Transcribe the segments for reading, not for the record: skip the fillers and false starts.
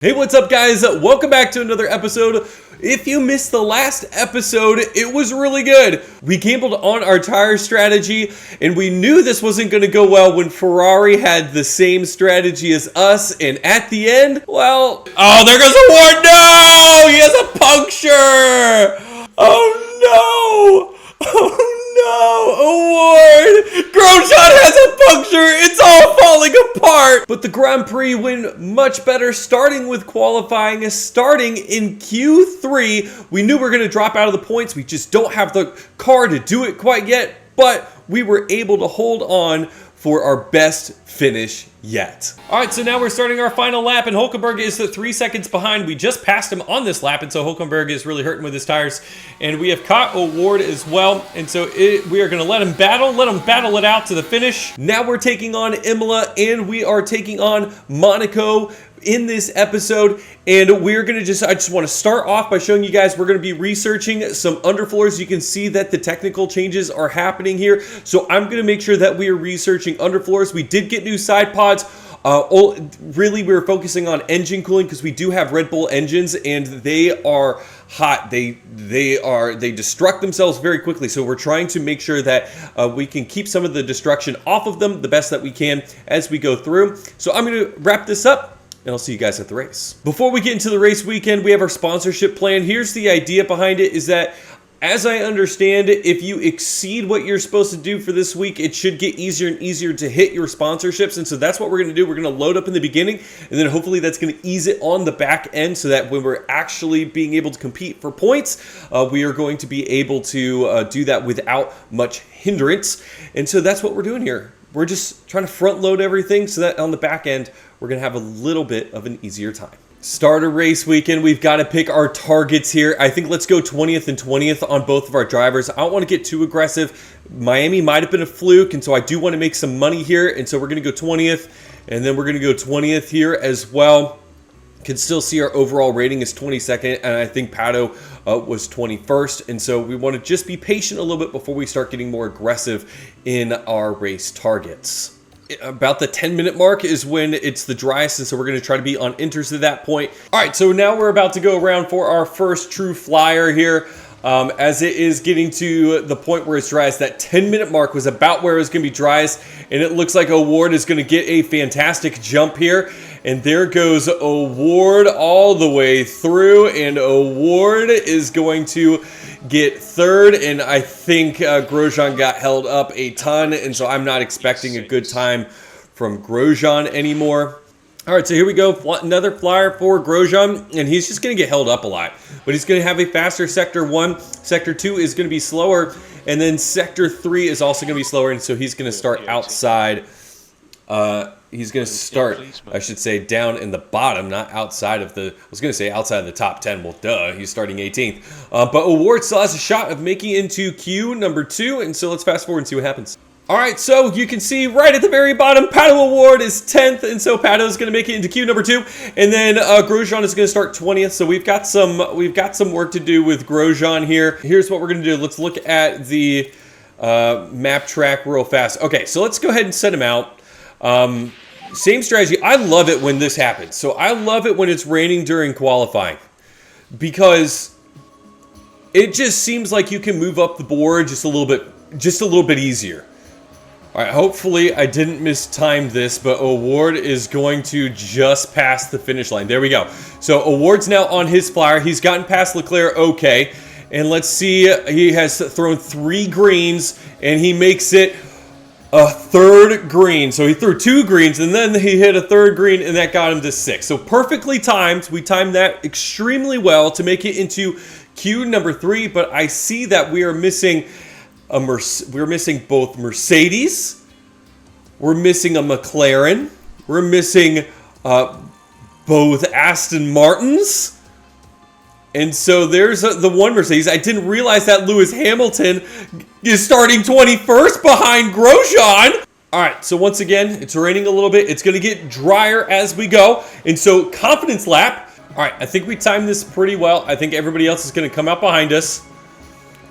Hey, what's up guys? Welcome back to another episode. If you missed the last episode, it was really good. We gambled on our tire strategy and we knew this wasn't going to go well when Ferrari had the same strategy as us, and at the end, well, oh, there goes Award. No! He has a puncture! Oh no! Oh no! Award! Grosjean has a puncture! It's all falling apart! But the Grand Prix went much better, starting with qualifying, starting in Q3. We knew we were going to drop out of the points. We just don't have the car to do it quite yet, but we were able to hold on for our best finish yet. All right, so now we're starting our final lap, and Hulkenberg is 3 seconds behind. We just passed him on this lap, and so Hulkenberg is really hurting with his tires. And we have caught Award as well, and so we are going to let him battle it out to the finish. Now we're taking on Imola, and we are taking on Monaco in this episode, and we're gonna I just want to start off by showing you guys we're going to be researching some underfloors. You can see that the technical changes are happening here, so I'm going to make sure that we are researching underfloors. We did get new side pods. Really, we were focusing on engine cooling because we do have Red Bull engines and they are hot. They destruct themselves very quickly, so we're trying to make sure that we can keep some of the destruction off of them the best that we can as we go through. So I'm going to wrap this up, and I'll see you guys at the race. Before we get into the race weekend, we have our sponsorship plan. Here's the idea behind it, is that, as I understand it, if you exceed what you're supposed to do for this week, it should get easier and easier to hit your sponsorships. And so that's what we're going to do. We're going to load up in the beginning, and then hopefully that's going to ease it on the back end so that when we're actually being able to compete for points, we are going to be able to do that without much hindrance. And so that's what we're doing here. We're just trying to front load everything so that on the back end, we're going to have a little bit of an easier time. Start a race weekend. We've got to pick our targets here. I think let's go 20th and 20th on both of our drivers. I don't want to get too aggressive. Miami might have been a fluke, and so I do want to make some money here. And so we're going to go 20th, and then we're going to go 20th here as well. Can still see our overall rating is 22nd, and I think Pato was 21st. And so we want to just be patient a little bit before we start getting more aggressive in our race targets. About the 10-minute mark is when it's the driest, and so we're going to try to be on inters at that point. All right, so now we're about to go around for our first true flyer here. As it is getting to the point where it's driest, that 10-minute mark was about where it was going to be driest, and it looks like Award is going to get a fantastic jump here. And there goes Award all the way through, and Award is going to get third, and I think Grosjean got held up a ton, and so I'm not expecting a good time from Grosjean anymore. All right, so here we go. Another flyer for Grosjean, and he's just going to get held up a lot. But he's going to have a faster Sector 1. Sector 2 is going to be slower, and then Sector 3 is also going to be slower, and so he's going to start outside. He's going to start, I should say, down in the bottom, not outside of the, I was going to say outside of the top 10. Well, duh, he's starting 18th. But Award still has a shot of making into Q number 2, and so let's fast forward and see what happens. All right, so you can see right at the very bottom, Pato Award is 10th, and so Pato is going to make it into Q number 2, and then Grosjean is going to start 20th. So we've got some work to do with Grosjean here. Here's what we're going to do. Let's look at the map track real fast. Okay, so let's go ahead and set him out. Same strategy. I love it when this happens. So I love it when it's raining during qualifying, because it just seems like you can move up the board just a little bit easier. All right, hopefully I didn't mistime this, but Award is going to just pass the finish line. There we go. So Award's now on his flyer. He's gotten past Leclerc okay. And let's see, he has thrown 3 greens, and he makes it a third green. So he threw 2 greens, and then he hit a third green, and that got him to 6. So perfectly timed. We timed that extremely well to make it into Q number 3, but I see that we are missing we're missing both Mercedes, we're missing a McLaren, we're missing both Aston Martins, and so there's the one Mercedes. I didn't realize that Lewis Hamilton is starting 21st behind Grosjean. All right, so once again, it's raining a little bit. It's going to get drier as we go, and so confidence lap. All right, I think we timed this pretty well. I think everybody else is going to come out behind us.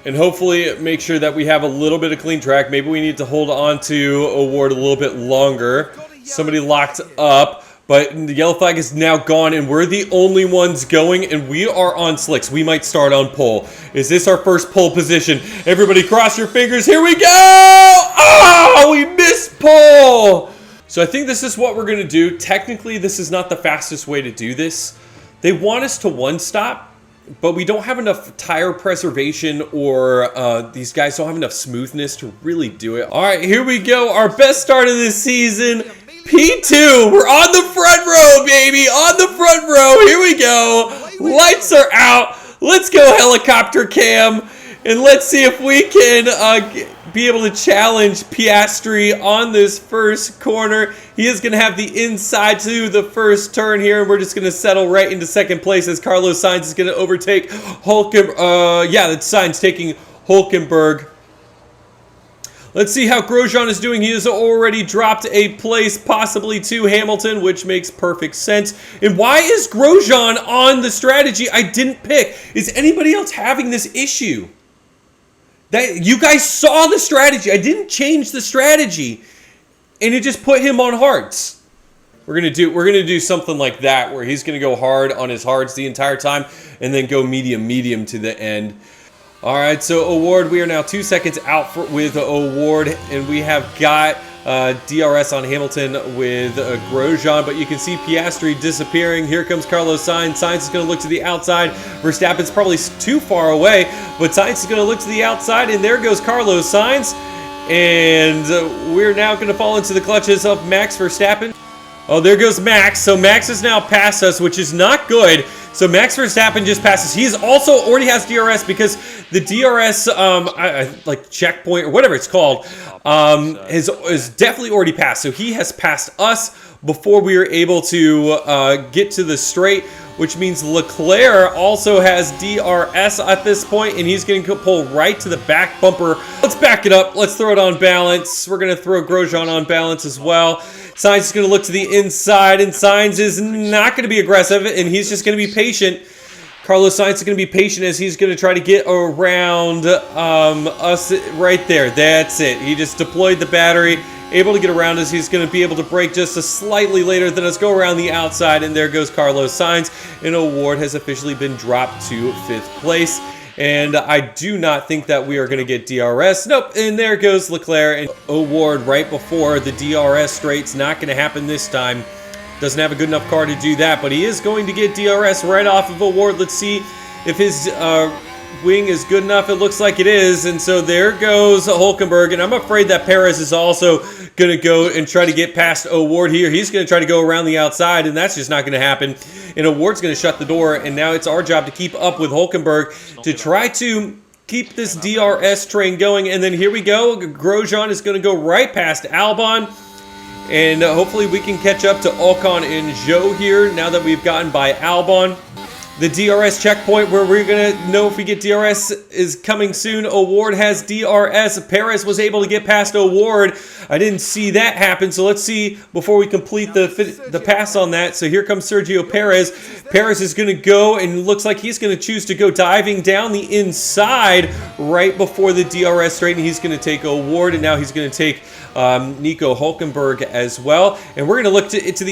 And hopefully make sure that we have a little bit of clean track. Maybe we need to hold on to Award a little bit longer. Somebody locked up. But the yellow flag is now gone, and we're the only ones going, and we are on slicks. We might start on pole. Is this our first pole position? Everybody cross your fingers. Here we go! Oh, we missed pole! So I think this is what we're going to do. Technically, this is not the fastest way to do this. They want us to one stop, but we don't have enough tire preservation, or these guys don't have enough smoothness to really do it. All right, here we go. Our best start of this season. P2, we're on the front row, baby, on the front row. Here we go. Lights are out. Let's go helicopter cam, and let's see if we can be able to challenge Piastri on this first corner. He is going to have the inside to the first turn here, and we're just going to settle right into second place as Carlos Sainz is going to overtake Hulkenberg. Yeah, that's Sainz taking Hulkenberg. Let's see how Grosjean is doing. He has already dropped a place, possibly to Hamilton, which makes perfect sense. And why is Grosjean on the strategy I didn't pick? Is anybody else having this issue? That you guys saw the strategy. I didn't change the strategy, and it just put him on hards. We're gonna do something like that, where he's gonna go hard on his hards the entire time, and then go medium to the end. All right, so Award, we are now 2 seconds out with Award, and we have got DRS on Hamilton with Grosjean, but you can see Piastri disappearing. Here comes Carlos Sainz. Sainz is going to look to the outside. Verstappen's probably too far away, but Sainz is going to look to the outside, and there goes Carlos Sainz. And we're now going to fall into the clutches of Max Verstappen. Oh, there goes Max. So Max is now past us, which is not good. So Max Verstappen just passes. He's also already has DRS because the DRS, like checkpoint or whatever it's called, is definitely already passed. So he has passed us before we were able to get to the straight, which means Leclerc also has DRS at this point, and he's going to pull right to the back bumper. Let's back it up. Let's throw it on balance. We're going to throw Grosjean on balance as well. Sainz is going to look to the inside, and Sainz is not going to be aggressive, and he's just going to be patient. Carlos Sainz is going to be patient as he's going to try to get around us right there. That's it. He just deployed the battery, able to get around us. He's going to be able to brake just a slightly later than us, go around the outside, and there goes Carlos Sainz. And Award has officially been dropped to 5th place. And I do not think that we are going to get DRS. Nope. And there goes Leclerc and Award right before the DRS straight's not going to happen this time. Doesn't have a good enough car to do that, but he is going to get DRS right off of Award. Let's see if his wing is good enough. It looks like it is. And so there goes Hulkenberg. And I'm afraid that Perez is also going to go and try to get past Award here. He's going to try to go around the outside, and that's just not going to happen. And Award's going to shut the door, and now it's our job to keep up with Hulkenberg to try to keep this DRS train going. And then here we go. Grosjean is going to go right past Albon, and hopefully we can catch up to Ocon and Zhou here now that we've gotten by Albon. The DRS checkpoint where we're going to know if we get DRS is coming soon. Award has DRS. Perez was able to get past Award. I didn't see that happen, so let's see before we complete the pass on that. So here comes Sergio Perez. Perez is going to go, and looks like he's going to choose to go diving down the inside right before the DRS straight, and he's going to take Award, and now he's going to take Nico Hulkenberg as well. And we're going to look to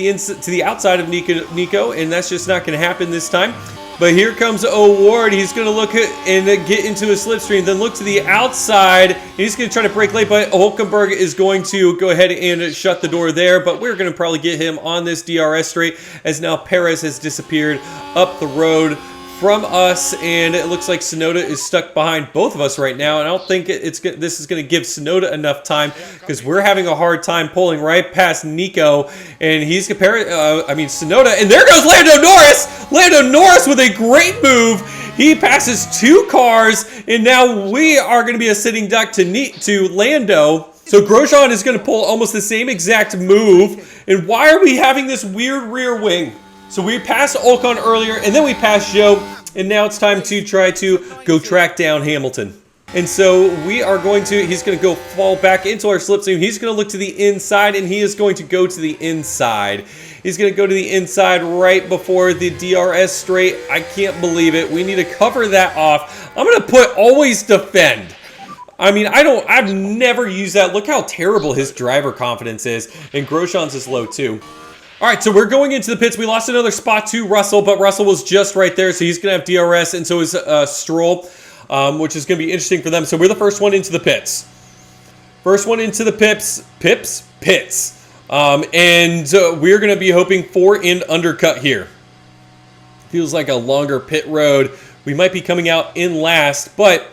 the outside of Nico, and that's just not going to happen this time. But here comes Award. He's going to look and get into a slipstream, then look to the outside. He's going to try to brake late, but Hulkenberg is going to go ahead and shut the door there. But we're going to probably get him on this DRS straight, as now Perez has disappeared up the road from us, and it looks like Tsunoda is stuck behind both of us right now, and I don't think this is going to give Tsunoda enough time, because we're having a hard time pulling right past Nico, and he's Tsunoda, and there goes Lando Norris! Lando Norris with a great move. He passes 2 cars, and now we are going to be a sitting duck to Lando. So Grosjean is going to pull almost the same exact move, and why are we having this weird rear wing? So we passed Ocon earlier, and then we passed Zhou, and now it's time to try to go track down Hamilton. And so he's going to go fall back into our slipstream. He's going to look to the inside, and he is going to go to the inside. He's going to go to the inside right before the DRS straight. I can't believe it. We need to cover that off. I'm going to put always defend. I mean, I've never used that. Look how terrible his driver confidence is, and Grosjean's is low too. All right, so we're going into the pits. We lost another spot to Russell, but Russell was just right there, so he's going to have DRS, and so is Stroll, which is going to be interesting for them. So we're the first one into the pits. First one into the pits. And we're going to be hoping for an undercut here. Feels like a longer pit road. We might be coming out in last, but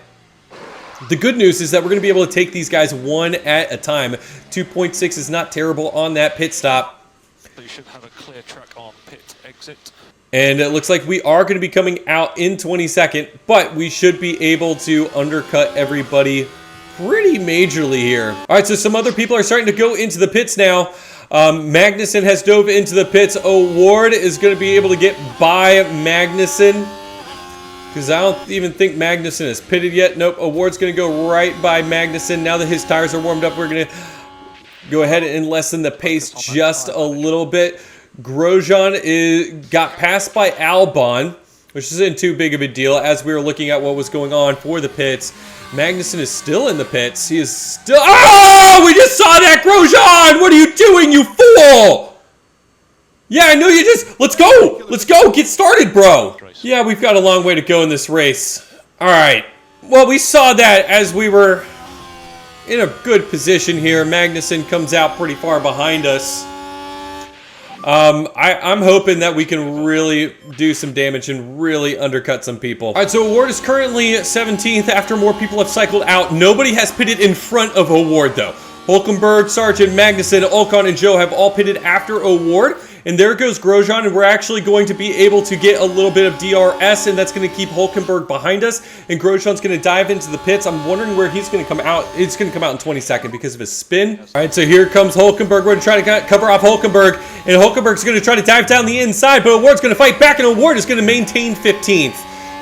the good news is that we're going to be able to take these guys one at a time. 2.6 is not terrible on that pit stop. You should have a clear track on pit exit. And it looks like we are going to be coming out in 22nd, but we should be able to undercut everybody pretty majorly here. All right, so some other people are starting to go into the pits now. Magnussen has dove into the pits. O'Ward is going to be able to get by Magnussen, because I don't even think Magnussen is pitted yet. Nope, O'Ward's going to go right by Magnussen. Now that his tires are warmed up, we're going to go ahead and lessen the pace just a little bit. Grosjean got passed by Albon, which isn't too big of a deal as we were looking at what was going on for the pits. Magnussen is still in the pits. He is still... Oh! We just saw that, Grosjean! What are you doing, you fool? Yeah, I know you just... Let's go! Let's go! Get started, bro! Yeah, we've got a long way to go in this race. All right. Well, we saw that as we were in a good position here. Magnussen comes out pretty far behind us. I'm hoping that we can really do some damage and really undercut some people. All right, so O'Ward is currently 17th after more people have cycled out. Nobody has pitted in front of O'Ward, though. Hulkenberg, Sargent, Magnussen, Ocon, and Joe have all pitted after O'Ward. And there goes Grosjean, and we're actually going to be able to get a little bit of DRS, and that's going to keep Hulkenberg behind us. And Grosjean's going to dive into the pits. I'm wondering where he's going to come out. It's going to come out in 22nd because of his spin. All right, so here comes Hulkenberg. We're going to try to cover off Hulkenberg, and Hulkenberg's going to try to dive down the inside, but O'Ward's going to fight back, and O'Ward is going to maintain 15th.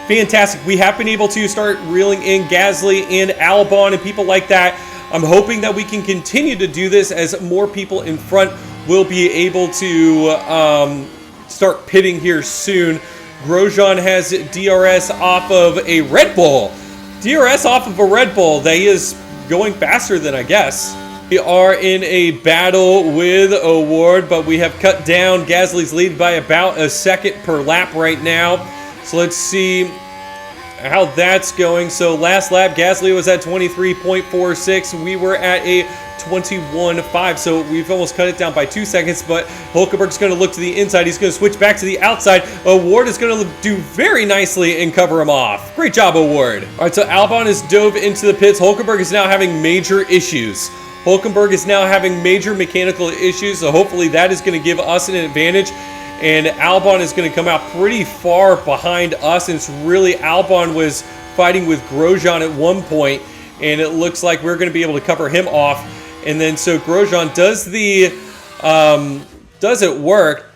Fantastic. We have been able to start reeling in Gasly and Albon and people like that. I'm hoping that we can continue to do this as more people in front will be able to start pitting here soon. Grosjean has DRS off of a Red Bull. DRS off of a Red Bull. That is going faster than I guess. We are in a battle with O'Ward, but we have cut down Gasly's lead by about a second per lap right now. So let's see how that's going. So last lap, Gasly was at 23.46. We were at a 21.5, so we've almost cut it down by 2 seconds, but Hulkenberg's going to look to the inside. He's going to switch back to the outside. O'Ward is going to do very nicely and cover him off. Great job, O'Ward. All right, so Albon has dove into the pits. Hulkenberg is now having major issues. Hulkenberg is now having major mechanical issues, so hopefully that is going to give us an advantage. And Albon is going to come out pretty far behind us, and it's really Albon was fighting with Grosjean at one point, and it looks like we're going to be able to cover him off. And then so Grosjean does it work?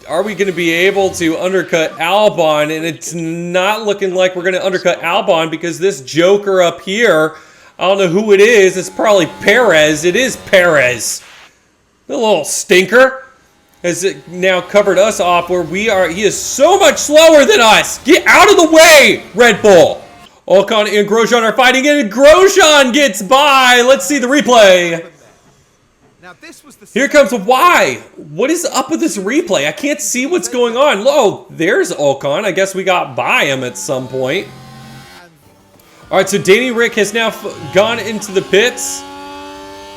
Are we going to be able to undercut Albon? And it's not looking like we're going to undercut Albon because this joker up here, I don't know who it is. It's probably Perez. It is Perez. The little stinker has now covered us off where we are. He is so much slower than us. Get out of the way, Red Bull. Ocon and Grosjean are fighting, and Grosjean gets by. Let's see the replay. Now, this was the Here comes why? What is up with this replay? I can't see what's going on. Oh, there's Ocon. I guess we got by him at some point. All right, so Danny Rick has now gone into the pits,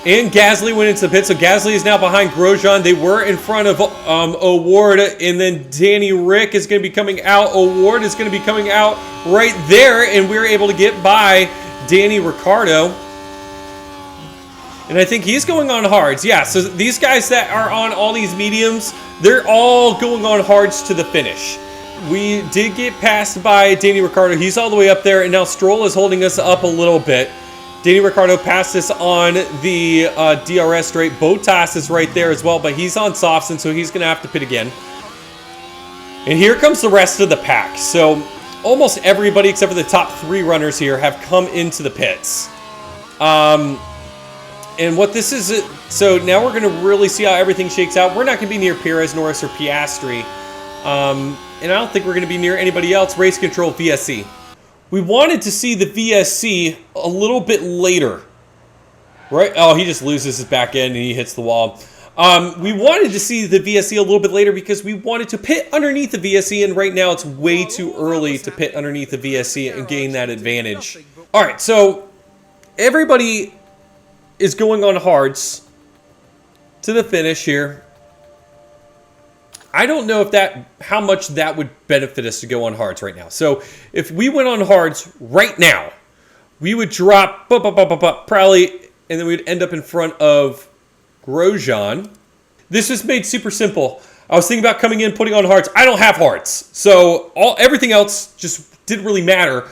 and Gasly went into the pits. So Gasly is now behind Grosjean. They were in front of O'Ward, and then Danny Rick is going to be coming out. O'Ward is going to be coming out right there, and we were able to get by Danny Ricciardo. And I think he's going on hards. Yeah, so these guys that are on all these mediums, they're all going on hards to the finish. We did get passed by Danny Ricciardo. He's all the way up there, and now Stroll is holding us up a little bit. Danny Ricciardo passed us on the DRS straight. Bottas is right there as well, but he's on softs, and so he's going to have to pit again. And here comes the rest of the pack. So almost everybody except for the top 3 runners here have come into the pits. And what this is, so now we're going to really see how everything shakes out. We're not going to be near Perez, Norris, or Piastri. And I don't think we're going to be near anybody else. Race control, VSC. We wanted to see the VSC a little bit later. Right? Oh, he just loses his back end and he hits the wall. We wanted to see the VSE a little bit later because we wanted to pit underneath the VSE, and right now it's way too early to pit underneath the VSE and gain that advantage. All right, so everybody is going on hards to the finish here. I don't know if how much that would benefit us to go on hards right now. So if we went on hards right now, we would drop probably, and then we'd end up in front of Grosjean. This was made super simple. I was thinking about coming in, putting on hards. I don't have hards, so everything else just didn't really matter.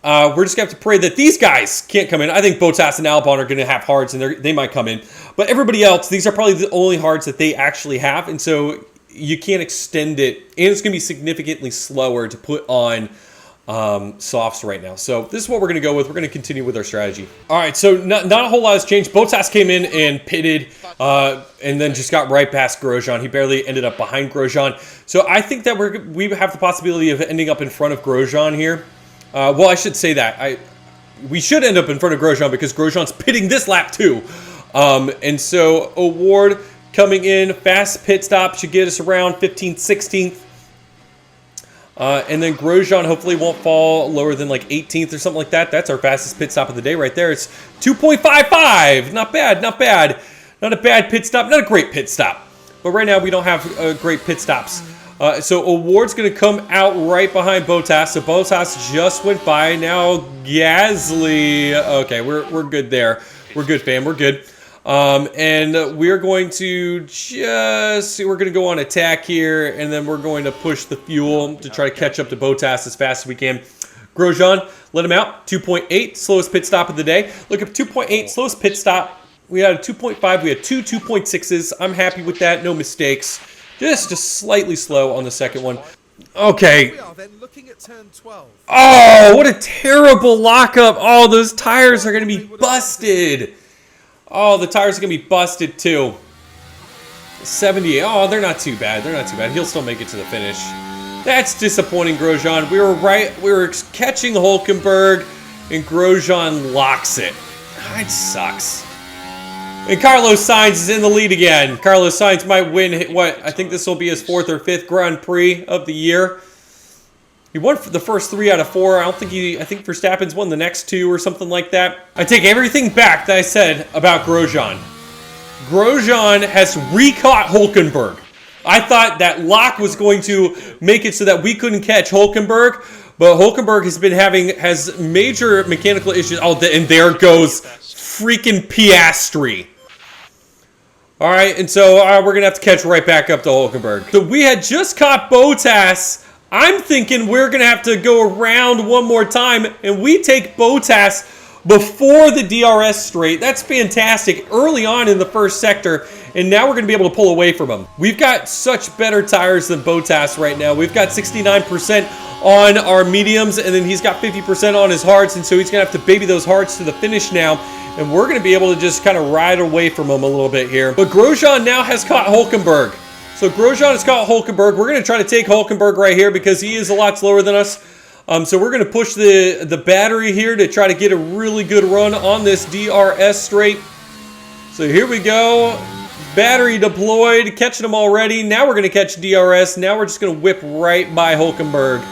We're just going to have to pray that these guys can't come in. I think Bottas and Albon are going to have hards, and they might come in. But everybody else, these are probably the only hards that they actually have, and so you can't extend it. And it's going to be significantly slower to put on softs right now. So this is what we're going to go with. We're going to continue with our strategy. All right, so not a whole lot has changed. Bottas came in and pitted and then just got right past Grosjean. He barely ended up behind Grosjean. So I think that we have the possibility of ending up in front of Grosjean here. Well, I should say that. We should end up in front of Grosjean because Grosjean's pitting this lap too. And so O'Ward coming in, fast pit stop, should get us around 15th, 16th. And then Grosjean hopefully won't fall lower than like 18th or something like that. That's our fastest pit stop of the day right there. It's 2.55. Not bad, not bad. Not a bad pit stop, not a great pit stop. But right now we don't have great pit stops. So O'Ward's going to come out right behind Bottas. So Bottas just went by. Now Gasly. Okay, we're good there. We're good, fam. We're good. And we're going to we're going to go on attack here, and then we're going to push the fuel to try to catch up to Bottas as fast as we can. Grosjean, let him out. 2.8, slowest pit stop of the day. Look at 2.8, slowest pit stop. We had a 2.5. We had two 2.6s. I'm happy with that. No mistakes. Just slightly slow on the second one. Okay. We are then looking at turn 12. Oh, what a terrible lockup. Oh, those tires are going to be busted. Oh, the tires are going to be busted too. 78. Oh, they're not too bad. They're not too bad. He'll still make it to the finish. That's disappointing, Grosjean. We were right. We were catching Hülkenberg, and Grosjean locks it. It sucks. And Carlos Sainz is in the lead again. Carlos Sainz might win, what, I think this will be his 4th or 5th Grand Prix of the year. He won for the first 3 out of 4. I think Verstappen's won the next 2 or something like that. I take everything back that I said about Grosjean. Grosjean has re-caught Hülkenberg. I thought that lock was going to make it so that we couldn't catch Hülkenberg, but Hülkenberg has major mechanical issues. Oh, and there goes freaking Piastri. All right, and so we're going to have to catch right back up to Hülkenberg. So we had just caught Bottas. I'm thinking we're going to have to go around one more time, and we take Bottas before the DRS straight. That's fantastic early on in the first sector, and now we're going to be able to pull away from him. We've got such better tires than Bottas right now. We've got 69% on our mediums, and then he's got 50% on his hards, and so he's going to have to baby those hards to the finish now. And we're going to be able to just kind of ride away from him a little bit here. But Grosjean now has caught Hülkenberg. So Grosjean has caught Hülkenberg. We're going to try to take Hülkenberg right here because he is a lot slower than us. So we're going to push the battery here to try to get a really good run on this DRS straight. So here we go. Battery deployed. Catching him already. Now we're going to catch DRS. Now we're just going to whip right by Hülkenberg.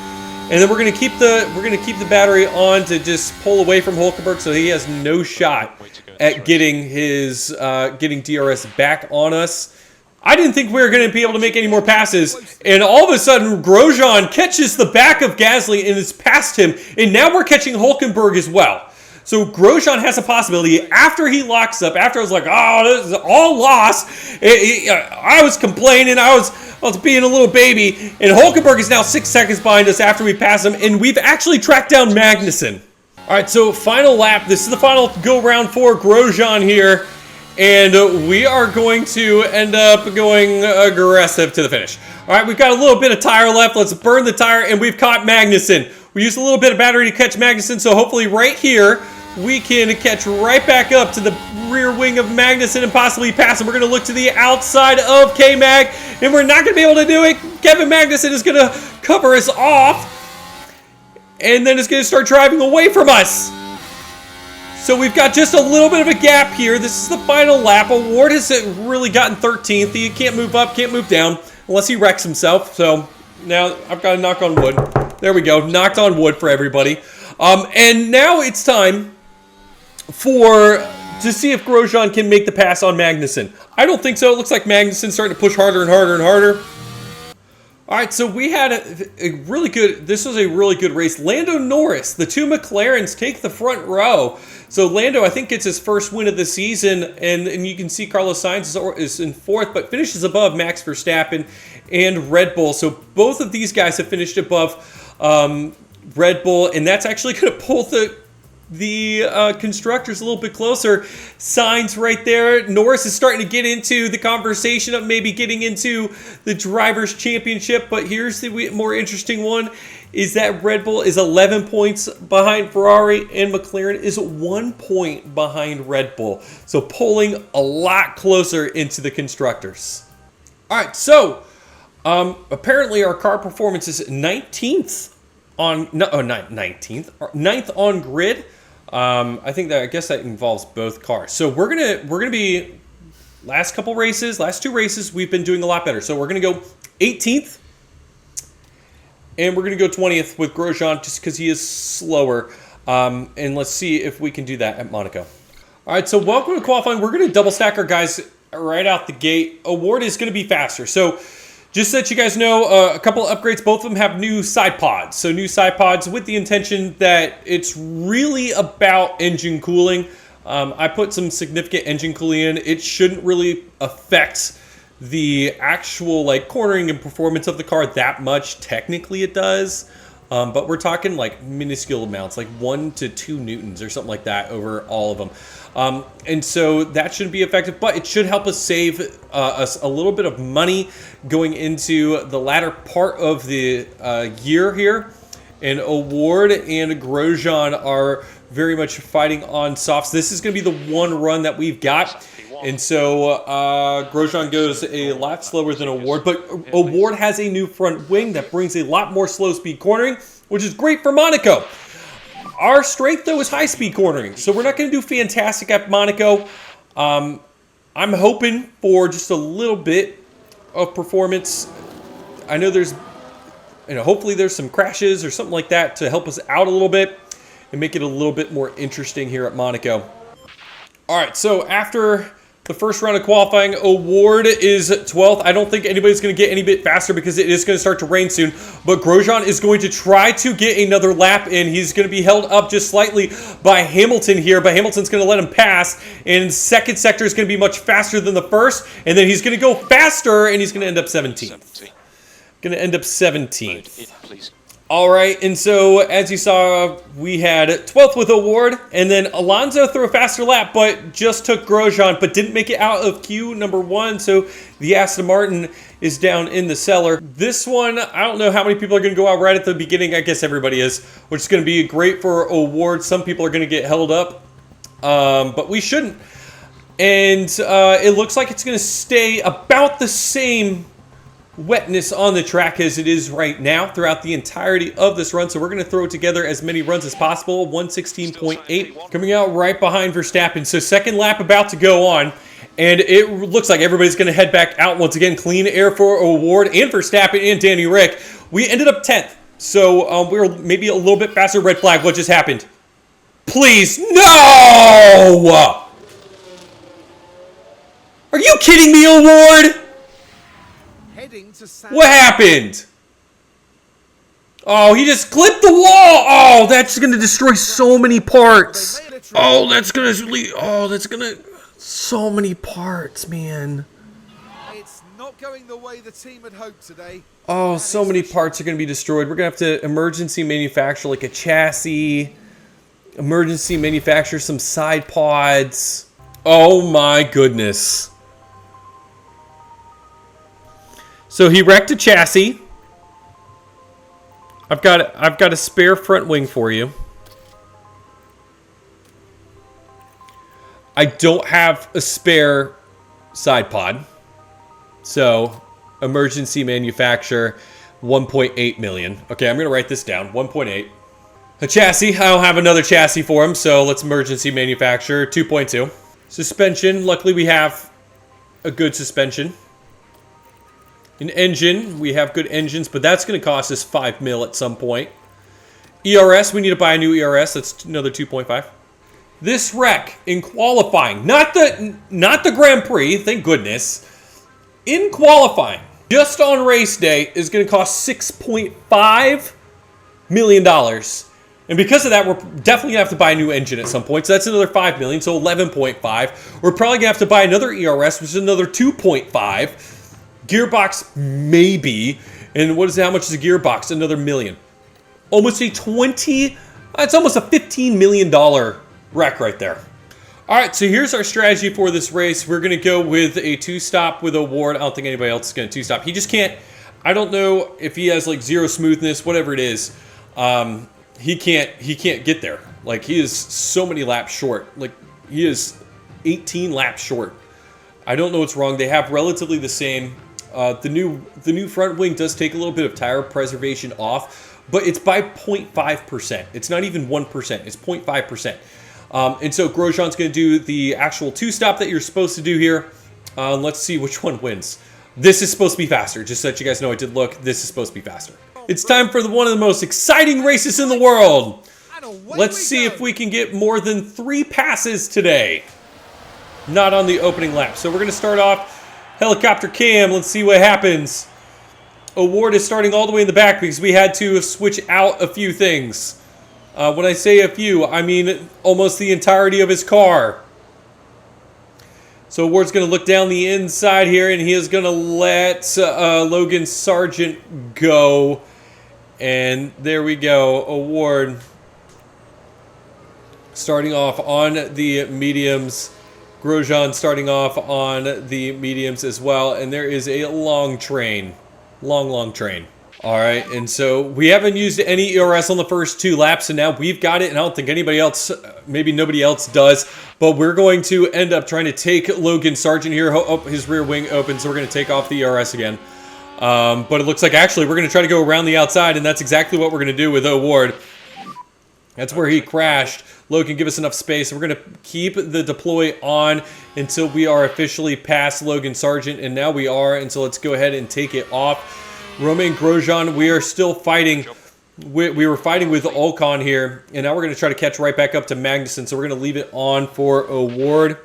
And then we're going to keep the battery on to just pull away from Hülkenberg so he has no shot at getting DRS back on us. I didn't think we were going to be able to make any more passes, and all of a sudden Grosjean catches the back of Gasly and is past him, and now we're catching Hülkenberg as well. So Grosjean has a possibility after he locks up. After I was like, oh, this is all lost. I was complaining. I was being a little baby. And Hülkenberg is now 6 seconds behind us after we pass him. And we've actually tracked down Magnussen. All right, so final lap. This is the final go-round for Grosjean here. And we are going to end up going aggressive to the finish. All right, we've got a little bit of tire left. Let's burn the tire, and we've caught Magnussen. We used a little bit of battery to catch Magnussen, so hopefully right here, we can catch right back up to the rear wing of Magnussen and possibly pass him. We're going to look to the outside of K-Mag, and we're not going to be able to do it. Kevin Magnussen is going to cover us off, and then is going to start driving away from us. So we've got just a little bit of a gap here. This is the final lap. Award has really gotten 13th. He can't move up, can't move down, unless he wrecks himself. So now I've got to knock on wood. There we go. Knocked on wood for everybody. And now it's time to see if Grosjean can make the pass on Magnussen. I don't think so. It looks like Magnussen's starting to push harder and harder and harder. All right, so we had this was a really good race. Lando Norris, the two McLarens take the front row. So Lando, I think, gets his first win of the season, and you can see Carlos Sainz is in fourth, but finishes above Max Verstappen and Red Bull. So both of these guys have finished above Red Bull, and that's actually going to pull the constructors a little bit closer. Sainz right there. Norris is starting to get into the conversation of maybe getting into the Drivers' Championship, but here's the more interesting one, is that Red Bull is 11 points behind Ferrari and McLaren is 1 point behind Red Bull. So pulling a lot closer into the constructors. All right, so apparently our car performance is 19th on, no, oh, 19th, 9th on grid. I guess that involves both cars. So we're gonna be last two races we've been doing a lot better. So we're gonna go 18th, and we're gonna go 20th with Grosjean just because he is slower. And let's see if we can do that at Monaco. All right, so welcome to qualifying. We're gonna double stack our guys right out the gate. Award is gonna be faster. So just so that you guys know, a couple of upgrades. Both of them have new side pods. So new side pods with the intention that it's really about engine cooling. I put some significant engine cooling in. It shouldn't really affect the actual cornering and performance of the car that much. Technically it does. But we're talking minuscule amounts, 1 to 2 newtons or something like that over all of them. And so that shouldn't be effective, but it should help us save us a little bit of money going into the latter part of the year here. And Award and Grosjean are very much fighting on softs. This is going to be the one run that we've got. And so Grosjean goes a lot slower than Award, but Award has a new front wing that brings a lot more slow speed cornering, which is great for Monaco. Our strength, though, is high-speed cornering, so we're not going to do fantastic at Monaco. I'm hoping for just a little bit of performance. I know hopefully there's some crashes or something like that to help us out a little bit and make it a little bit more interesting here at Monaco. All right, so after the first round of qualifying, Award is 12th. I don't think anybody's going to get any bit faster because it is going to start to rain soon. But Grosjean is going to try to get another lap in. He's going to be held up just slightly by Hamilton here, but Hamilton's going to let him pass. And second sector is going to be much faster than the first. And then he's going to go faster, and he's going to end up 17th. Going to end up 17th. All right, and so as you saw, we had 12th with Award, and then Alonso threw a faster lap, but just took Grosjean, but didn't make it out of queue number 1, so the Aston Martin is down in the cellar. This one, I don't know how many people are going to go out right at the beginning. I guess everybody is, which is going to be great for Award. Some people are going to get held up, but we shouldn't. And it looks like it's going to stay about the same wetness on the track as it is right now throughout the entirety of this run. So we're going to throw together as many runs as possible. 116.8 coming out right behind Verstappen. So second lap about to go on, and it looks like everybody's going to head back out once again. Clean air for Award and Verstappen and Danny Rick. We ended up 10th, so we were maybe a little bit faster. Red flag. What just happened? Please, no! Are you kidding me, Award? What happened? Oh, he just clipped the wall. Oh, that's going to destroy so many parts. Oh, that's going to so many parts, man. It's not going the way the team had hoped today. Oh, so many parts are going to be destroyed. We're going to have to emergency manufacture like a chassis, emergency manufacture some side pods. Oh my goodness. So he wrecked a chassis. I've got a spare front wing for you. I don't have a spare side pod. So emergency manufacture 1.8 million. Okay, I'm going to write this down. 1.8. a chassis. I don't have another chassis for him, so let's emergency manufacture 2.2. Suspension, luckily we have a good suspension. An engine, we have good engines, but that's going to cost us 5 mil at some point. ERS, we need to buy a new ERS. That's another 2.5. This wreck in qualifying, not the Grand Prix, thank goodness. In qualifying, just on race day, is going to cost $6.5 million. And because of that, we're definitely going to have to buy a new engine at some point. So that's another $5 million, so 11.5. We're probably going to have to buy another ERS, which is another 2.5. Gearbox, maybe. And what is how much is a gearbox? Another $1 million. Almost a it's almost a $15 million wreck right there. All right, so here's our strategy for this race. We're going to go with a two-stop with Award. I don't think anybody else is going to two-stop. He just can't, I don't know if he has like zero smoothness, whatever it is. He can't get there. Like, he is so many laps short. Like, he is 18 laps short. I don't know what's wrong. They have relatively the same. The new front wing does take a little bit of tire preservation off, but it's by 0.5%. It's not even 1%. It's 0.5%. And so Grosjean's going to do the actual two-stop that you're supposed to do here. Let's see which one wins. This is supposed to be faster. Just so that you guys know, I did look. This is supposed to be faster. It's time for one of the most exciting races in the world. Let's see if we can get more than 3 passes today. Not on the opening lap. So we're going to start off helicopter cam. Let's see what happens. Award is starting all the way in the back because we had to switch out a few things. When I say a few, I mean almost the entirety of his car. So Award's going to look down the inside here, and he is going to let Logan Sargent go. And there we go. Award starting off on the mediums. Grosjean starting off on the mediums as well. And there is a long train. Long train. All right, and so we haven't used any ERS on the first 2 laps, and now we've got it, and I don't think anybody else, maybe nobody else does, but we're going to end up trying to take Logan Sargent here. Oh, his rear wing opens, so we're going to take off the ERS again. But it looks like actually we're going to try to go around the outside, and that's exactly what we're going to do with Award. That's where he crashed. Logan, give us enough space. We're going to keep the deploy on until we are officially past Logan Sargent, and now we are, and so let's go ahead and take it off. Romain Grosjean, we are still fighting. We were fighting with Ocon here, and now we're going to try to catch right back up to Magnussen, so we're going to leave it on for Award.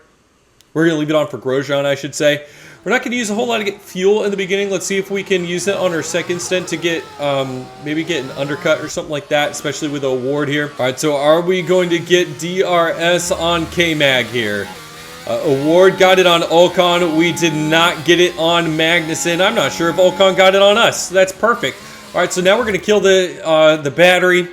We're going to leave it on for Grosjean, I should say. We're not going to use a whole lot of fuel in the beginning. Let's see if we can use it on our second stint to get, maybe get an undercut or something like that, especially with Award here. All right, so are we going to get DRS on K-Mag here? Award got it on Ocon. We did not get it on Magnussen. I'm not sure if Ocon got it on us. That's perfect. All right, so now we're going to kill the battery.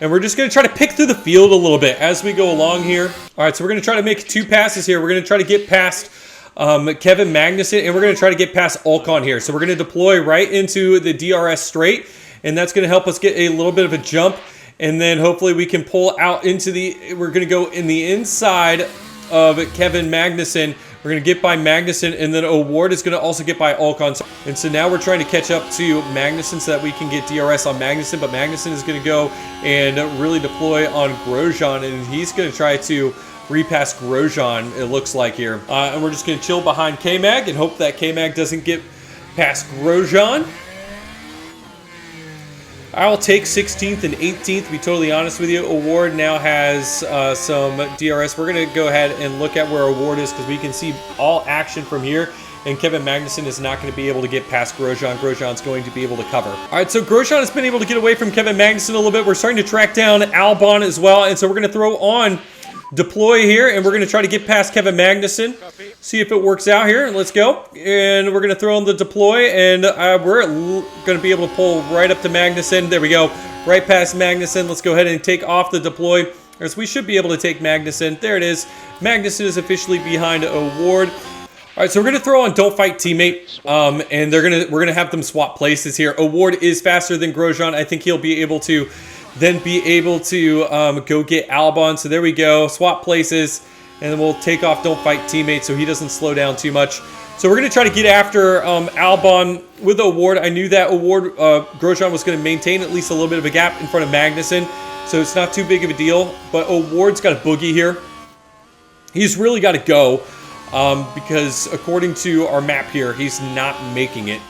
And we're just going to try to pick through the field a little bit as we go along here. All right, so we're going to try to make 2 passes here. We're going to try to get past Kevin Magnussen, and we're going to try to get past Ocon here. So we're going to deploy right into the DRS straight, and that's going to help us get a little bit of a jump. And then hopefully we can pull out into we're going to go in the inside of Kevin Magnussen. We're going to get by Magnussen, and then Award is going to also get by Ocon. And so now we're trying to catch up to Magnussen so that we can get DRS on Magnussen, but Magnussen is going to go and really deploy on Grosjean, and he's going to try to repass Grosjean, it looks like here. And we're just going to chill behind K-Mag and hope that K-Mag doesn't get past Grosjean. I'll take 16th and 18th, to be totally honest with you. Award now has some DRS. We're going to go ahead and look at where Award is because we can see all action from here. And Kevin Magnussen is not going to be able to get past Grosjean. Grosjean's going to be able to cover. All right, so Grosjean has been able to get away from Kevin Magnussen a little bit. We're starting to track down Albon as well. And so we're going to throw on deploy here, and we're going to try to get past Kevin Magnussen. See if it works out here. Let's go. And we're going to throw on the deploy, and we're going to be able to pull right up to Magnussen. There we go. Right past Magnussen. Let's go ahead and take off the deploy, as we should be able to take Magnussen. There it is. Magnussen is officially behind Award. All right, so we're going to throw on Don't Fight Teammate, and we're going to have them swap places here. Award is faster than Grosjean. I think he'll be able to then go get Albon. So there we go. Swap places, and then we'll take off Don't Fight Teammate so he doesn't slow down too much. So we're going to try to get after Albon with Award. I knew that Grosjean was going to maintain at least a little bit of a gap in front of Magnussen. so it's not too big of a deal. But O'Ward's got a boogie here. He's really got to go because according to our map here, he's not making it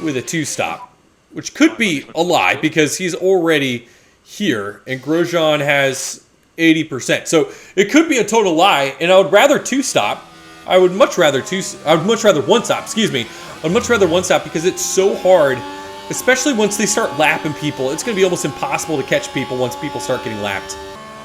with a 2-stop, which could be a lie because he's already here and Grosjean has 80%. So it could be a total lie, and I would rather 2-stop. I would much rather 1-stop, excuse me. I'd much rather 1-stop because it's so hard, especially once they start lapping people. It's going to be almost impossible to catch people once people start getting lapped.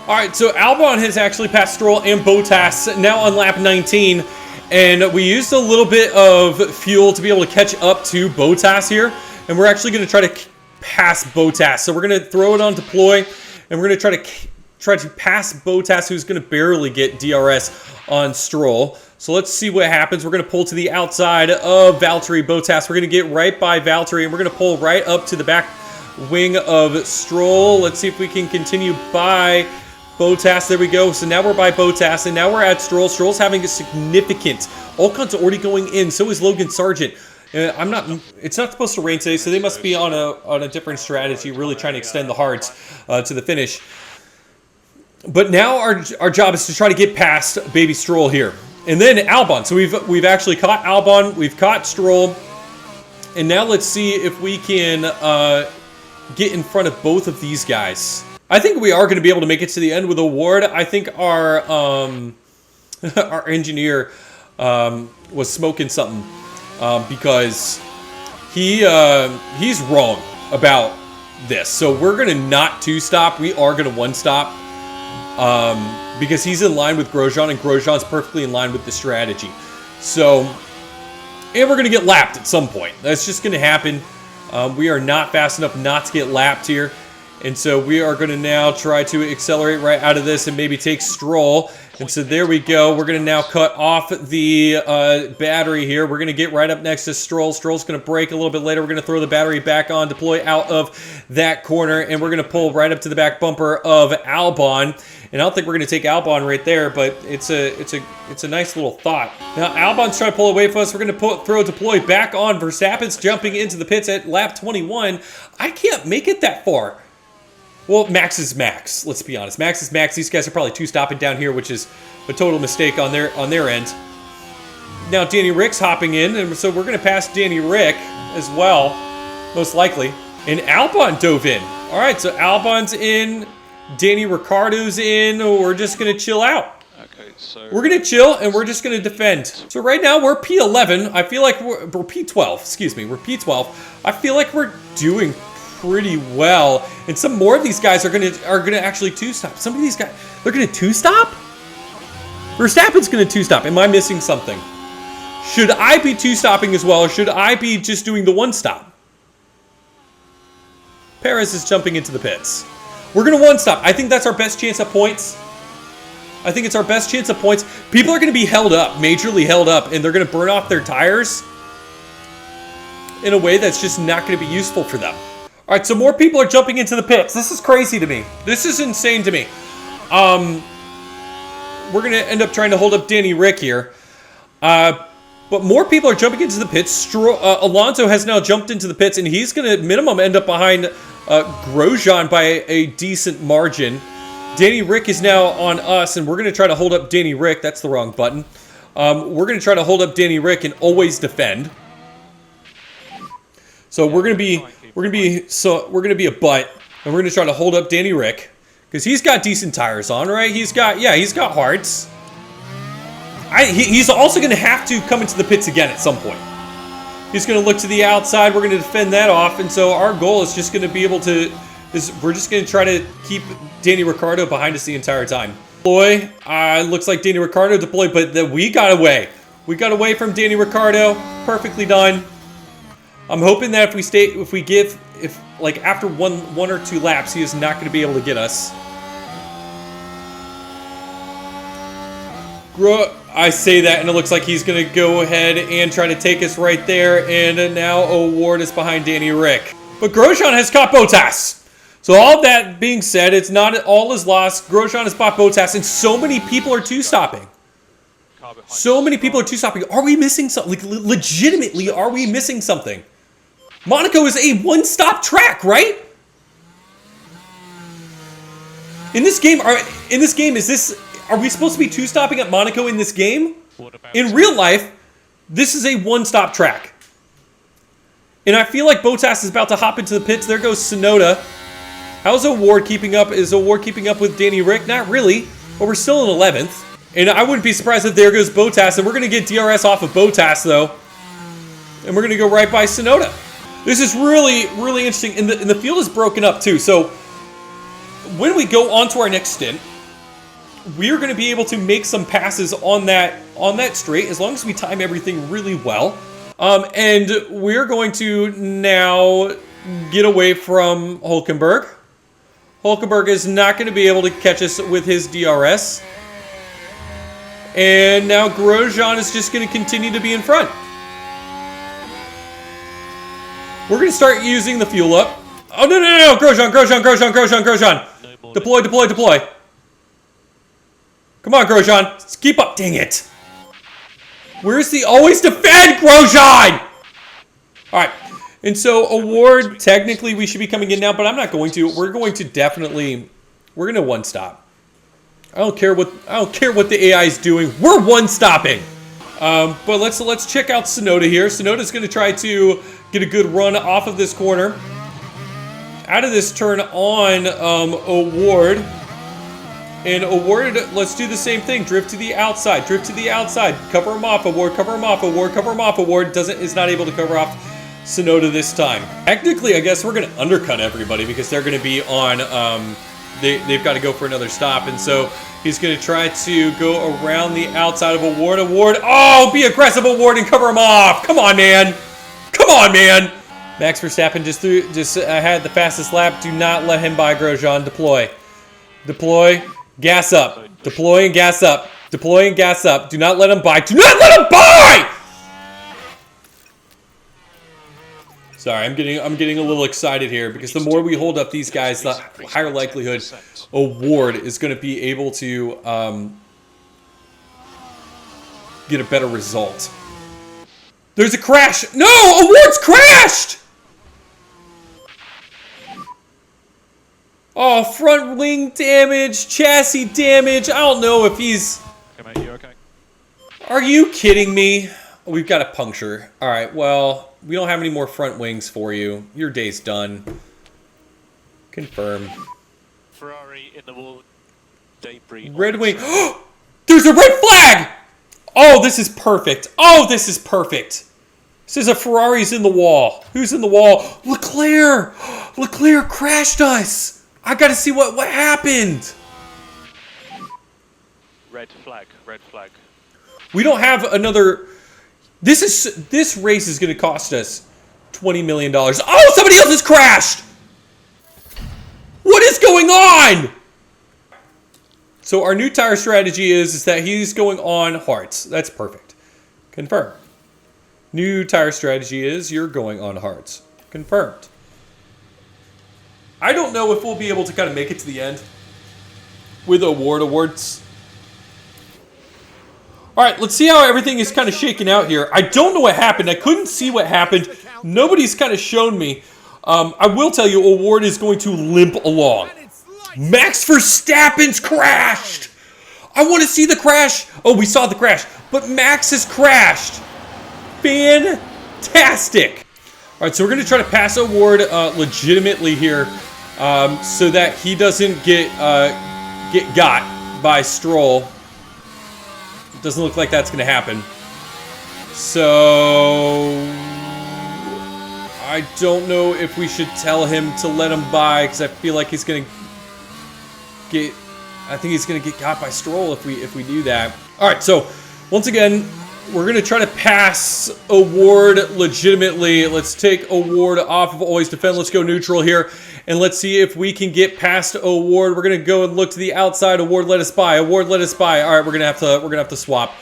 All right, so Albon has actually passed Stroll and Bottas now on lap 19, and we used a little bit of fuel to be able to catch up to Bottas here, and we're actually going to try to pass Bottas. So we're going to throw it on deploy, and we're going to try to pass Bottas, who's going to barely get DRS on Stroll. So let's see what happens. We're going to pull to the outside of Valtteri Bottas. We're going to get right by Valtteri, and we're going to pull right up to the back wing of Stroll. Let's see if we can continue by Bottas. There we go. So now we're by Bottas, and now we're at Stroll. Stroll's having a significant. Ocon's already going in. So is Logan Sargent. It's not supposed to rain today, so they must be on a different strategy, really trying to extend the hards to the finish. But now our job is to try to get past Baby Stroll here. And then Albon. So we've actually caught Albon, we've caught Stroll, and now let's see if we can get in front of both of these guys. I think we are going to be able to make it to the end with O'Ward. I think our our engineer was smoking something because he's wrong about this. So we're going to not 2-stop. We are going to 1-stop. Because he's in line with Grosjean, and Grosjean's perfectly in line with the strategy. So, and we're going to get lapped at some point. That's just going to happen. We are not fast enough not to get lapped here. And so we are going to now try to accelerate right out of this and maybe take Stroll. And so there we go. We're going to now cut off the battery here. We're going to get right up next to Stroll. Stroll's going to brake a little bit later. We're going to throw the battery back on, deploy out of that corner, and we're going to pull right up to the back bumper of Albon. And I don't think we're going to take Albon right there, but it's a nice little thought. Now Albon's trying to pull away from us. We're going to throw deploy back on. Verstappen's jumping into the pits at lap 21. I can't make it that far. Well, Max is Max. Let's be honest. Max is Max. These guys are probably 2-stopping down here, which is a total mistake on their end. Now Danny Rick's hopping in, and so we're going to pass Danny Rick as well, most likely. And Albon dove in. All right, so Albon's in. Danny Ricciardo's in. We're just going to chill out. Okay, so we're going to chill, and we're just going to defend. So right now we're P11. I feel like we're P12. Excuse me. We're P12. I feel like we're doing pretty well, and some more of these guys are gonna actually 2-stop. Some of these guys, they're gonna 2-stop. Verstappen's gonna 2-stop. Am I missing something? Should I be 2-stopping as well, or should I be just doing the 1-stop? Perez is jumping into the pits. We're gonna 1-stop. I think that's our best chance at points. I think it's our best chance at points. People are gonna be held up, majorly held up, and they're gonna burn off their tires in a way that's just not gonna be useful for them. All right, so more people are jumping into the pits. This is crazy to me. This is insane to me. We're going to end up trying to hold up Danny Rick here. But more people are jumping into the pits. Alonso has now jumped into the pits, and he's going to minimum end up behind Grosjean by a decent margin. Danny Rick is now on us, and we're going to try to hold up Danny Rick. That's the wrong button. We're going to try to hold up Danny Rick and always defend. So we're going to be a butt, and we're going to try to hold up Danny Rick because he's got decent tires on, right? He's got hards. He's also going to have to come into the pits again at some point. He's going to look to the outside. We're going to defend that off, and so our goal is just going to be able to we're just going to try to keep Danny Ricciardo behind us the entire time. Deploy. Looks like Danny Ricciardo deployed, but we got away. We got away from Danny Ricciardo. Perfectly done. I'm hoping that if after one or two laps, he is not going to be able to get us. I say that, and it looks like he's going to go ahead and try to take us right there. And now O'Ward is behind Danny Rick. But Grosjean has caught Bottas. So all that being said, it's not all is lost. Grosjean has caught Bottas, and so many people are 2-stopping. So many people are 2-stopping. Are we missing something? Like, legitimately, are we missing something? Monaco is a 1-stop track, right? In this game, are we supposed to be two-stopping at Monaco in this game? In real life, this is a one-stop track. And I feel like Bottas is about to hop into the pits. There goes Tsunoda. How's Award keeping up? Is Award keeping up with Danny Rick? Not really, but we're still in 11th. And I wouldn't be surprised if there goes Bottas. And we're going to get DRS off of Bottas, though. And we're going to go right by Tsunoda. This is really, really interesting. And the field is broken up, too. So when we go on to our next stint, we're going to be able to make some passes on that straight as long as we time everything really well. And we're going to now get away from Hülkenberg. Hülkenberg is not going to be able to catch us with his DRS. And now Grosjean is just going to continue to be in front. We're going to start using the fuel up. Oh, no. Grosjean. Deploy. Come on, Grosjean. Keep up. Dang it. Where's the always defend, Grosjean? All right. And so Award, technically we should be coming in now, but I'm not going to. We're going to one stop. I don't care what the AI is doing. We're one stopping. But let's check out Tsunoda here. Tsunoda's going to try to get a good run off of this corner. Out of this turn on Award. And Award, let's do the same thing. Drift to the outside. Cover him off, Award. Award is not able to cover off Tsunoda this time. Technically, I guess we're going to undercut everybody because they're going to be on, they've got to go for another stop. And so he's going to try to go around the outside of Award. Oh, be aggressive, Award, and cover him off. Come on, man. Max Verstappen just had the fastest lap. Do not let him by Grosjean. Deploy. Gas up. Deploy and gas up. Do not let him by. Sorry, I'm getting a little excited here because the more we hold up these guys, the higher likelihood Award is going to be able to get a better result. There's a crash. No, Award's crashed. Oh, front wing damage, chassis damage. I don't know if he's... Okay, mate, you okay? Are you kidding me? We've got a puncture. All right, well, we don't have any more front wings for you. Your day's done. Confirm. Ferrari in the wall. Debris. Red wing. There's a red flag! Oh, this is perfect. Says a Ferrari's in the wall. Who's in the wall? Leclerc! Leclerc crashed us! I gotta see what happened. Red flag. We don't have another. This race is gonna cost us $20 million. Oh, somebody else has crashed. What is going on? So our new tire strategy is that he's going on hards. That's perfect. Confirm. New tire strategy is you're going on hards. Confirmed. I don't know if we'll be able to kind of make it to the end with awards. All right, let's see how everything is kind of shaking out here. I don't know what happened. I couldn't see what happened. Nobody's kind of shown me. I will tell you, Award is going to limp along. Max Verstappen's crashed. I want to see the crash. Oh, we saw the crash, but Max has crashed. Fantastic. All right, so we're going to try to pass Award legitimately here. So that he doesn't get got by Stroll. It doesn't look like that's going to happen. So I don't know if we should tell him to let him by because I feel like he's going to get. I think he's going to get got by Stroll if we do that. All right, so once again, we're going to try to pass Award legitimately. Let's take Award off of always defend. Let's go neutral here. And let's see if we can get past Award. We're going to go and look to the outside. Award, let us by. All right, we're going to have to swap.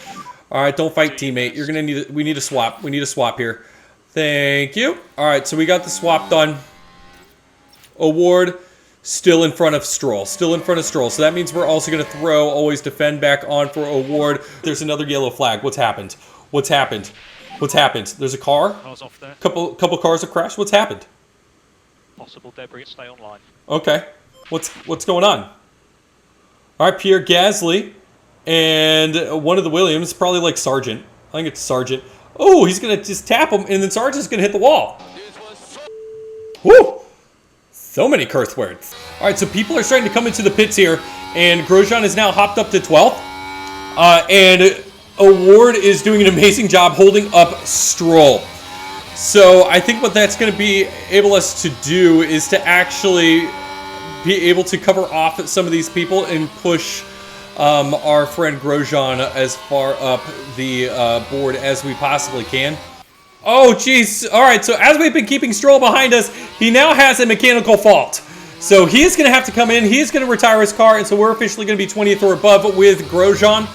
All right, don't fight, teammate. You're going to we need a swap. We need a swap here. Thank you. All right, so we got the swap done. Award still in front of Stroll. So that means we're also going to throw always defend back on for Award. There's another yellow flag. What's happened? There's a car. I was off there. Couple cars have crashed. What's happened? Possible debris. Stay online. Okay. What's going on? All right, Pierre Gasly and one of the Williams, probably like Sargent. I think it's Sargent. Oh, he's going to just tap him, and then Sargent's going to hit the wall. Woo! So many curse words. All right, so people are starting to come into the pits here, and Grosjean is now hopped up to 12th. And Award is doing an amazing job holding up Stroll. So I think what that's going to be able us to do is to actually be able to cover off some of these people and push our friend Grosjean as far up the board as we possibly can. Oh, jeez. All right, so as we've been keeping Stroll behind us, he now has a mechanical fault. So he is going to have to come in. He is going to retire his car, and so we're officially going to be 20th or above with Grosjean.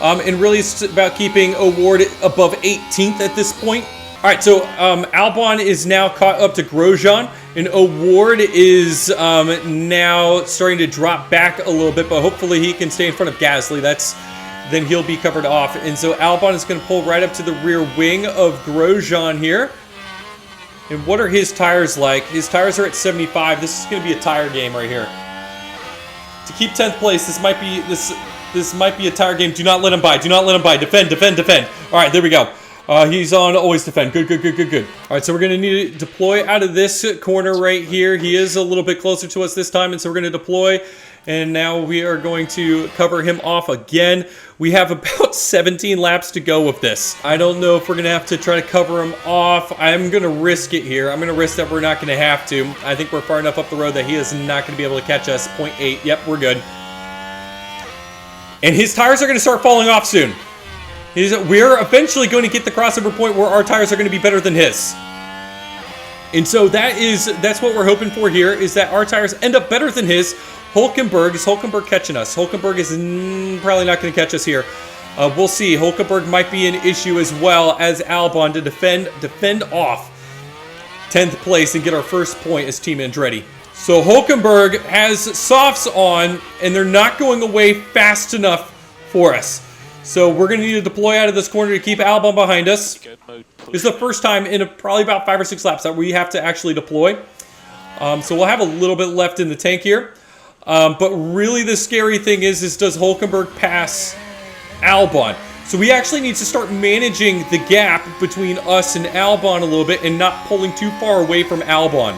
And really it's about keeping Award above 18th at this point. All right, so Albon is now caught up to Grosjean, and Award is now starting to drop back a little bit, but hopefully he can stay in front of Gasly. Then he'll be covered off. And so Albon is going to pull right up to the rear wing of Grosjean here. And what are his tires like? His tires are at 75. This is going to be a tire game right here. To keep 10th place, this might be a tire game. Do not let him by. Do not let him by. Defend, defend, defend. All right, there we go. He's on always defend. Good, good, good, good, good. All right, so we're going to need to deploy out of this corner right here. He is a little bit closer to us this time, and so we're going to deploy. And now we are going to cover him off again. We have about 17 laps to go with this. I don't know if we're going to have to try to cover him off. I'm going to risk it here. I'm going to risk that we're not going to have to. I think we're far enough up the road that he is not going to be able to catch us. 0.8. Yep, we're good. And his tires are going to start falling off soon. We're eventually going to get the crossover point where our tires are going to be better than his. And so that's what we're hoping for here, is that our tires end up better than his. Hulkenberg, is Hulkenberg catching us? Hulkenberg is probably not going to catch us here. We'll see. Hulkenberg might be an issue as well as Albon to defend off 10th place and get our first point as Team Andretti. So Hulkenberg has softs on, and they're not going away fast enough for us. So we're going to need to deploy out of this corner to keep Albon behind us. This is the first time in probably about 5 or 6 laps that we have to actually deploy. So we'll have a little bit left in the tank here. But really the scary thing is does Hulkenberg pass Albon? So we actually need to start managing the gap between us and Albon a little bit and not pulling too far away from Albon.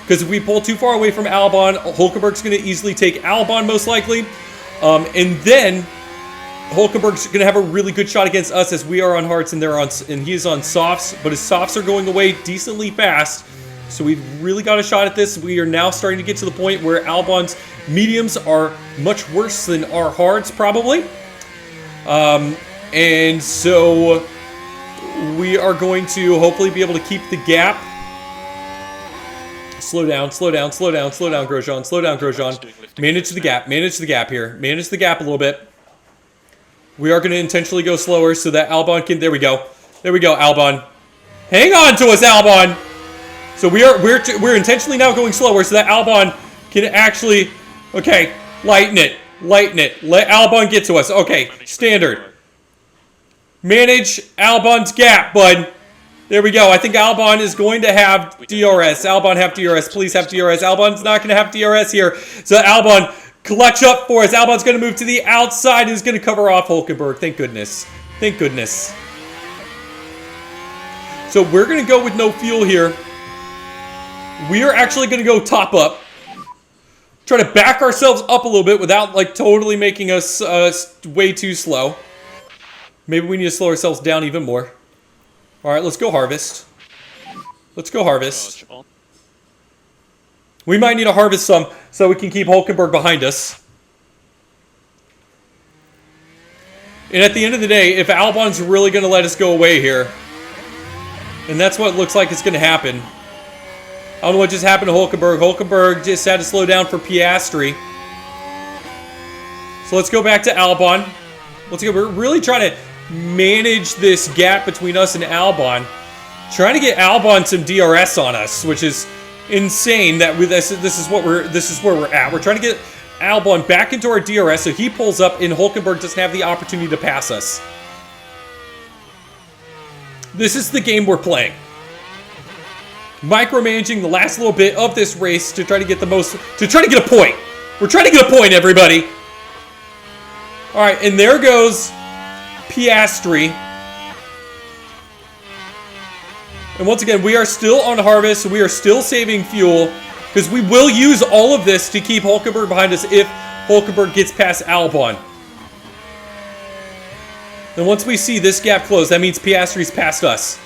Because if we pull too far away from Albon, Hulkenberg's going to easily take Albon most likely. And then Hulkenberg's going to have a really good shot against us as we are on hards and he is on softs. But his softs are going away decently fast. So we've really got a shot at this. We are now starting to get to the point where Albon's mediums are much worse than our hards, probably. And so we are going to hopefully be able to keep the gap. Slow down, slow down, slow down, slow down, Grosjean. Slow down, Grosjean. Manage the gap here. Manage the gap a little bit. We are going to intentionally go slower so that Albon can... There we go. There we go, Albon. Hang on to us, Albon! So we're intentionally now going slower so that Albon can actually... Okay, lighten it. Lighten it. Let Albon get to us. Okay, standard. Manage Albon's gap, bud. There we go. I think Albon is going to have DRS. Albon have DRS. Please have DRS. Albon's not going to have DRS here. So Albon, clutch up for us. Albon's going to move to the outside and is going to cover off Hulkenberg. Thank goodness. Thank goodness. So we're going to go with no fuel here. We are actually going to go top up. Try to back ourselves up a little bit without like totally making us way too slow. Maybe we need to slow ourselves down even more. All right, let's go harvest. Let's go harvest. We might need to harvest some so we can keep Hulkenberg behind us. And at the end of the day, if Albon's really going to let us go away here, and that's what it looks like it's going to happen. I don't know what just happened to Hulkenberg. Hulkenberg just had to slow down for Piastri. So let's go back to Albon. Let's go. We're really trying to manage this gap between us and Albon. Trying to get Albon some DRS on us, which is insane. That this is where we're at. We're trying to get Albon back into our DRS so he pulls up and Hulkenberg doesn't have the opportunity to pass us. This is the game we're playing. Micromanaging the last little bit of this race to try to get the most, to try to get a point. We're trying to get a point, everybody. All right, and there goes Piastri. And once again, we are still on harvest. We are still saving fuel because we will use all of this to keep Hulkenberg behind us if Hulkenberg gets past Albon. And once we see this gap close, that means Piastri's past us.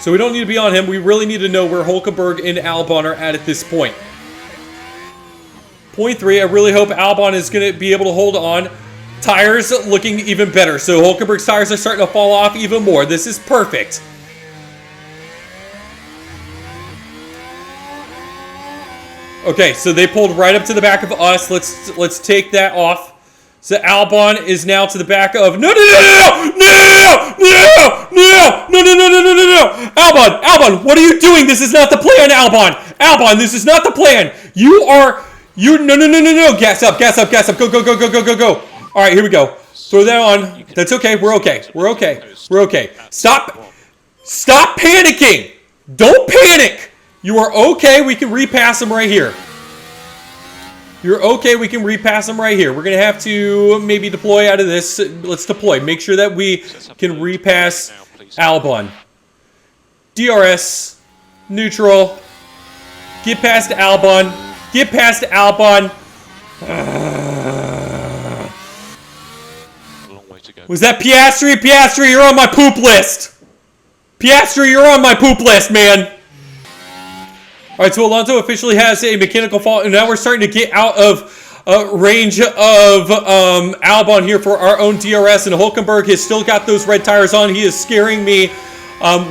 So we don't need to be on him. We really need to know where Hulkenberg and Albon are at this point. Point 3, I really hope Albon is going to be able to hold on. Tires looking even better. So Hulkenberg's tires are starting to fall off even more. This is perfect. Okay, so they pulled right up to the back of us. Let's take that off. So Albon is now to the back of no. Albon, what are you doing? This is not the plan, Albon, this is not the plan. No. Gas up. Go. All right, here we go. Throw that on. That's okay. We're okay. Stop panicking. Don't panic. You are okay. We can repass him right here. You're okay. We can repass him right here. We're going to have to maybe deploy out of this. Let's deploy. Make sure that we can repass Albon. DRS. Neutral. Get past Albon. Was that Piastri? Piastri, you're on my poop list. Man. All right, so Alonso officially has a mechanical fault, and now we're starting to get out of range of Albon here for our own DRS, and Hulkenberg has still got those red tires on. He is scaring me.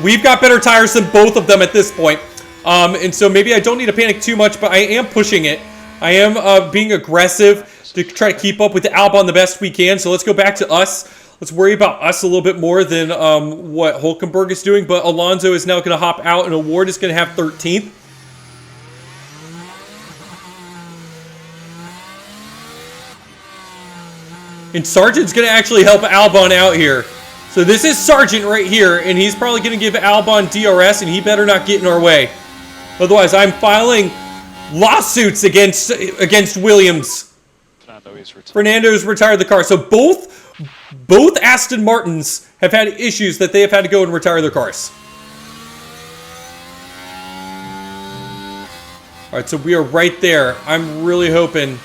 We've got better tires than both of them at this point, and so maybe I don't need to panic too much, but I am pushing it. I am being aggressive to try to keep up with Albon the best we can, so let's go back to us. Let's worry about us a little bit more than what Hulkenberg is doing, but Alonso is now going to hop out, and Award is going to have 13th. And Sargent's going to actually help Albon out here. So this is Sargent right here, and he's probably going to give Albon DRS, and he better not get in our way. Otherwise, I'm filing lawsuits against Williams. Fernando's retired the car. So both Aston Martins have had issues that they have had to go and retire their cars. All right, so we are right there. I'm really hoping.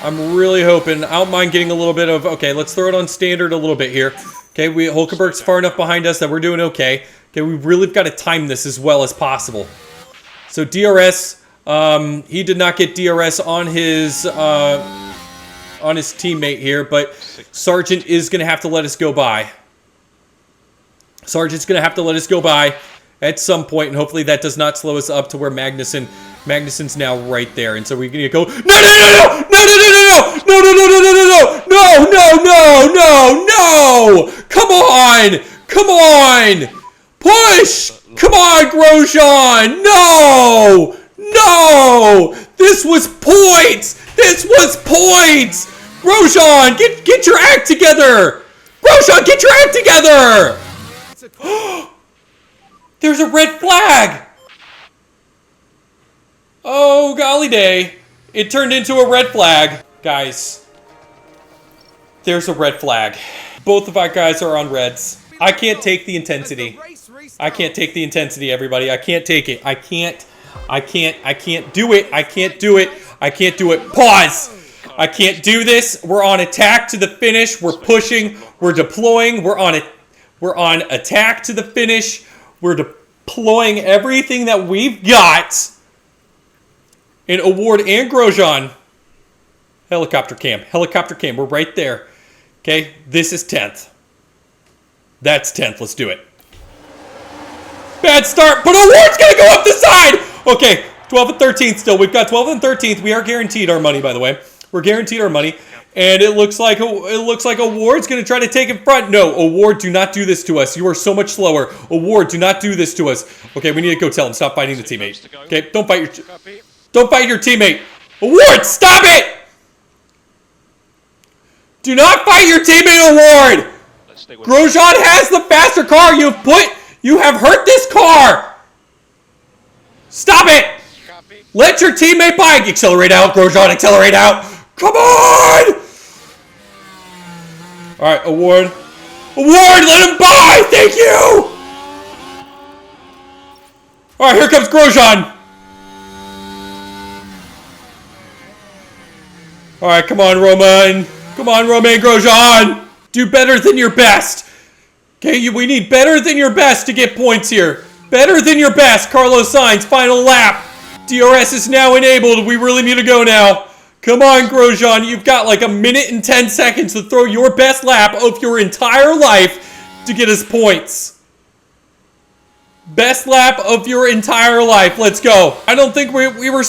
I don't mind getting a little bit of, okay, let's throw it on standard a little bit here. Okay, Hulkenberg's far enough behind us that we're doing okay. Okay, we really got to time this as well as possible. So DRS, he did not get DRS on his teammate here, but Sargent is going to have to let us go by. Sargent's going to have to let us go by at some point, and hopefully that does not slow us up to where Magnussen's now right there, and so we're going to go, no, come on, push, come on, Grosjean, no, this was points, Grosjean, get your act together, there's a red flag. Oh, golly day. It turned into a red flag. Guys, there's a red flag. Both of our guys are on reds. I can't take the intensity. Everybody. I can't take it. I can't do it. Pause. I can't do this. We're on attack to the finish. We're pushing. We're deploying. We're on attack to the finish. We're deploying everything that we've got. In Award and Grosjean. Helicopter cam. We're right there. Okay, this is 10th. That's 10th. Let's do it. Bad start, but Award's going to go up the side. Okay, 12th and 13th still. We've got 12th and 13th. We are guaranteed our money, by the way. We're guaranteed our money. And it looks like Award's going to try to take in front. No, Award, do not do this to us. You are so much slower. Award, do not do this to us. Okay, we need to go tell him. Stop fighting the teammate. Okay, don't fight your teammate. Award, stop it! Do not fight your teammate, Award! Grosjean has the faster car. You have hurt this car. Stop it! Let your teammate by. Accelerate out, Grosjean. Accelerate out. Come on! All right, Award. Award, let him by. Thank you. All right, here comes Grosjean. All right, come on, Romain. Come on, Romain Grosjean. Do better than your best. Okay, we need better than your best to get points here. Better than your best, Carlos Sainz, final lap. DRS is now enabled. We really need to go now. Come on, Grosjean. You've got like a minute and 10 seconds to throw your best lap of your entire life to get us points. Best lap of your entire life. Let's go. I don't think we were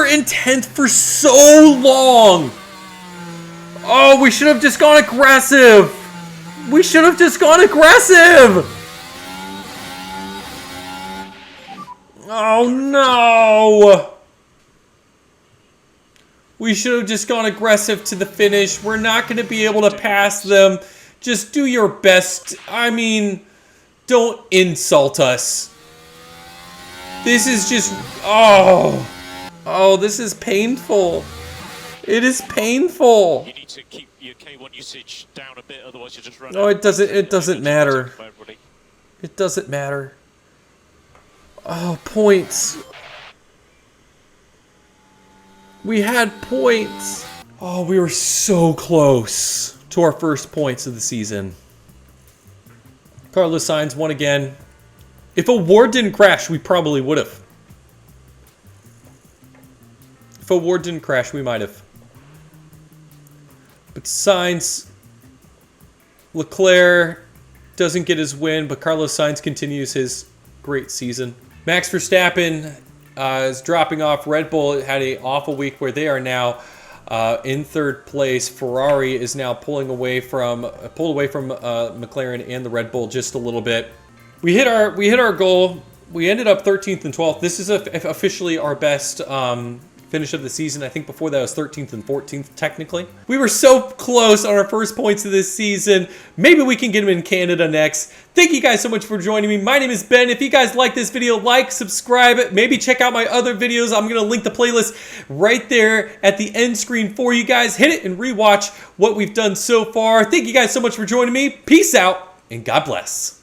in 10th for so long. Oh, we should have just gone aggressive. We should have just gone aggressive. Oh, no. We should have just gone aggressive to the finish. We're not going to be able to pass them. Just do your best. I mean, don't insult us. This is just... Oh. Oh, this is painful. It is painful. You need to keep your K1 usage down a bit, otherwise you just run. No, it doesn't matter. It doesn't matter. Oh, points. We had points. Oh, we were so close to our first points of the season. Carlos Sainz won again. If Award didn't crash, we probably would have. If Award didn't crash, we might have. But Sainz, Leclerc doesn't get his win, but Carlos Sainz continues his great season. Max Verstappen is dropping off. Red Bull had an awful week where they are now in third place. Ferrari is now pulled away from McLaren and the Red Bull just a little bit. We hit our goal. We ended up 13th and 12th. This is officially our best finish of the season. I think before that was 13th and 14th technically. We were so close on our first points of this season. Maybe we can get them in Canada next. Thank you guys so much for joining me. My name is Ben. If you guys like this video, like, subscribe, maybe check out my other videos. I'm going to link the playlist right there at the end screen for you guys. Hit it and rewatch what we've done so far. Thank you guys so much for joining me. Peace out and God bless.